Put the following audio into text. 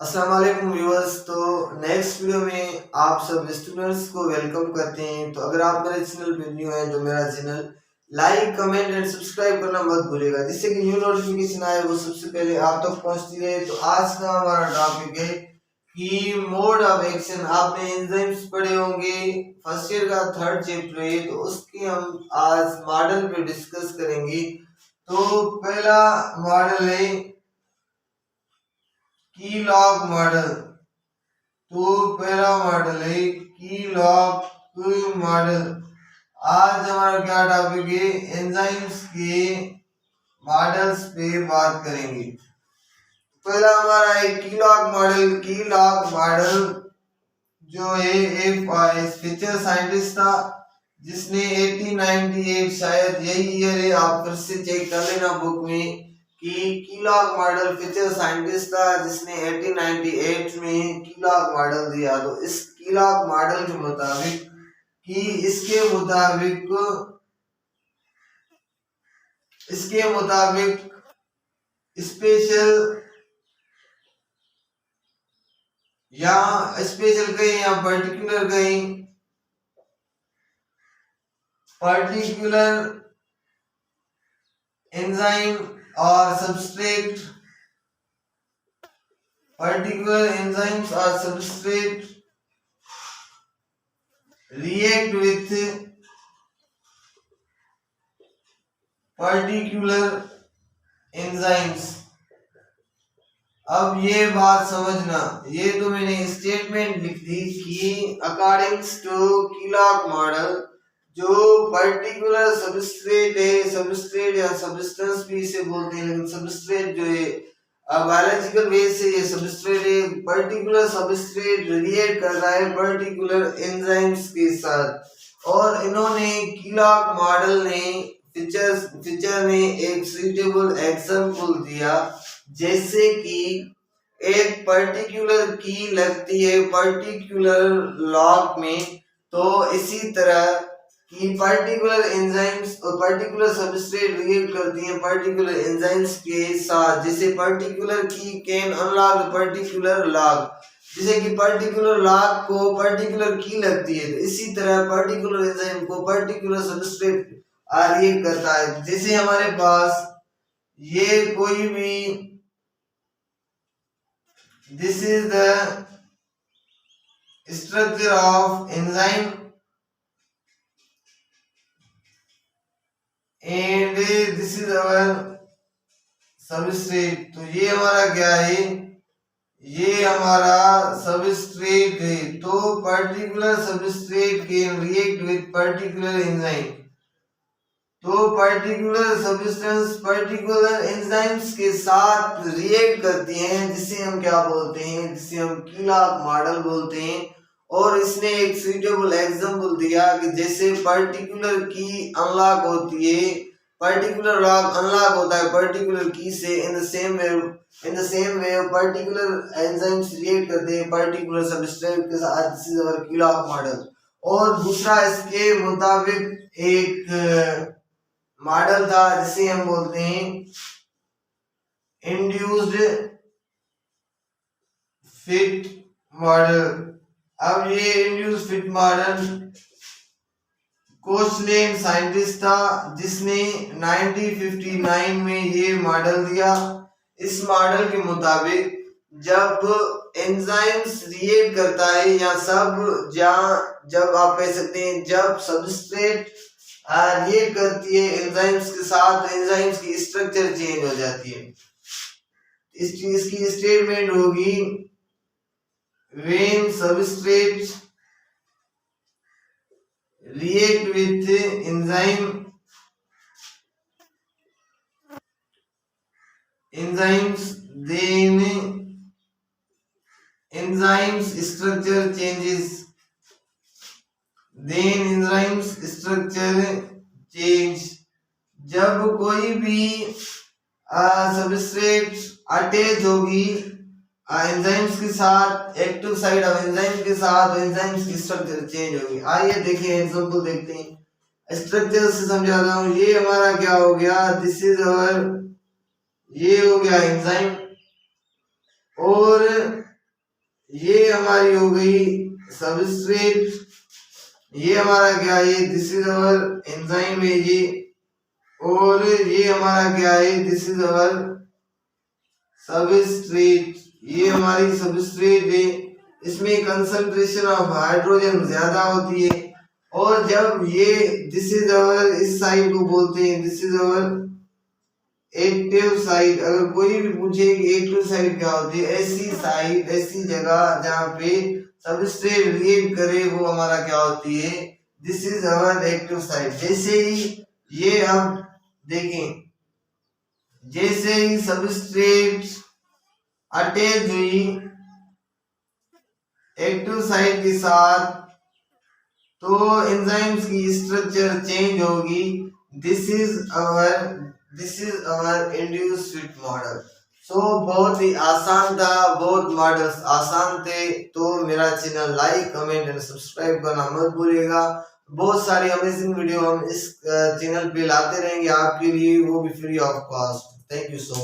अस्सलाम वालेकुम व्यूअर्स। तो नेक्स्ट वीडियो में आप सब स्टूडेंट्स को वेलकम करते हैं। तो अगर आप मेरे चैनल पे न्यू हैं तो मेरा channel like comment and subscribe करना मत भूलिएगा, जिससे कि न्यू नोटिफिकेशन आए वो सबसे पहले आप तक पहुंचती रहे। तो आज का हमारा टॉपिक है कि मोड ऑफ एक्शन। आपने एंजाइम्स पढ़े होंगे, फर्स्ट ईयर का थर्ड चैप्टर है, तो उसके हम आज मॉडल पे डिस्कस करेंगे। तो पहला मॉडल है की लॉग मॉडल। तो पहला मॉडल है की लॉग मॉडल। आज हमारा क्या टॉपिक है, एंजाइम्स के मॉडल्स पे बात करेंगे। पहला हमारा है की लॉग मॉडल। की लॉग मॉडल जो है एक फीचर साइंटिस्ट था जिसने 1898, शायद यही ईयर है, आप फिर से चेक कर लेना बुक में, कि कीलॉग मॉडल फीचर साइंटिस्ट था जिसने 1898 में कीलॉग मॉडल दिया। तो इस कीलॉग मॉडल के मुताबिक इसके मुताबिक स्पेशल कहीं या पर्टिकुलर एंजाइम और substrate, particular enzymes or substrate react with particular enzymes। अब ये बात समझना, ये तो मैंने स्टेटमेंट लिख दी कि अकॉर्डिंग टू कीलॉग मॉडल जो पर्टिकुलर सबस्ट्रेट है, सबस्ट्रेट या सब्सटेंस भी इसे बोलते हैं, लेकिन सबस्ट्रेट जो है बायोलॉजिकल वे से ये सबस्ट्रेट एक पर्टिकुलर सबस्ट्रेट रिएक्ट कर रहा है पर्टिकुलर एंजाइम्स के साथ। और इन्होंने कीलॉग मॉडल ने फीचर ने एक सुइटेबल एग्जांपल दिया, जैसे कि एक पर्टिकुलर की लगती है पर्टिकुलर लॉग में, तो इसी तरह कि पर्टिकुलर एंजाइम्स और पर्टिकुलर सबस्ट्रेट रिएक्ट करती हैं पर्टिकुलर एंजाइम्स के साथ। जैसे पर्टिकुलर की कैन अनलॉक पर्टिकुलर लॉग, जैसे कि पर्टिकुलर लॉग को पर्टिकुलर की लगती है, तो इसी तरह पर्टिकुलर एंजाइम को पर्टिकुलर सबस्ट्रेट रिएक्ट करता है। जैसे हमारे पास ये कोई भी, this is the structure of enzyme and this is our substrate. तो ये हमारा क्या है, ये हमारा सबस्ट्रेट है। तो particular substrate can react with particular enzyme. तो पर्टिकुलर सब्सटेंस पर्टिकुलर एंजाइम्स के साथ रिएक्ट करती हैं, जिसे हम क्या बोलते हैं, जिसे हम कीलॉग मॉडल बोलते हैं। और इसने एक सुइटेबल एग्जांपल दिया कि जैसे पर्टिकुलर की अनलॉक होती है, पर्टिकुलर लॉग अनलॉक होता है पर्टिकुलर की से, in the same way particular enzymes react करते हैं पर्टिकुलर सबस्ट्रेट के साथ। This is our key lock model. और दूसरा इसके मुताबिक एक मॉडल था जिसे हम बोलते हैं इंड्यूस्ड फिट मॉडल। अब ये इंड्यूस्ड फिट मॉडल कोचलेन साइंटिस्ट था जिसने 1959 में ये मॉडल दिया। इस मॉडल के मुताबिक जब एंजाइम्स रिएक्ट करता है या जब आप कह सकते हैं जब सबस्ट्रेट रिएक्ट करती है एंजाइम्स के साथ, एंजाइम्स की स्ट्रक्चर चेंज हो जाती है। इसकी स्टेटमेंट होगी when substrate react with enzymes then enzymes structure changes, जब कोई भी सबस्ट्रेट अटैच होगी एंजाइम्स के साथ, एक्टिव साइड ऑफ एंजाइम के साथ, एंजाइम्स की स्ट्रक्चर चेंज होगी। आइए देखिए एग्जांपल देखते हैं, स्ट्रक्चर से समझाता हूँ। ये हमारा क्या हो गया, दिस इज अवर, ये हो गया एंजाइम, और ये हमारी हो गई सबस्ट्रेट, ये हमारा क्या है, दिस इज अवर एंजाइम है ये, और ये हमारा क्या है, दिस इज अवर सबस्ट्रेट, ये हमारी सबस्ट्रेट है। इसमें कंसंट्रेशन ऑफ हाइड्रोजन ज्यादा होती है, और जब ये दिस इज अवर, इस साइड को बोलते हैं this is our active site. अगर कोई भी पूछे कि एक्टिव साइट क्या होती है, ऐसी साइट, ऐसी जगह जहाँ पे सबस्ट्रेट रिएक्ट करे, वो हमारा क्या होती है, this is our active site. जैसे ही ये हम देखें, जैसे ही सबस्ट्रेट अटैच हुई एक्टिव साइट के साथ, तो एंजाइम्स की स्ट्रक्चर चेंज होगी। This is our induce fit model. So बहुत ही आसान था, बहुत मॉडल्स आसान थे। तो मेरा channel like, comment and subscribe करना मत भूलिएगा। बहुत सारी अमेजिंग वीडियो हम इस चैनल पे लाते रहेंगे आपके लिए, वो भी free of cost. Thank you so much.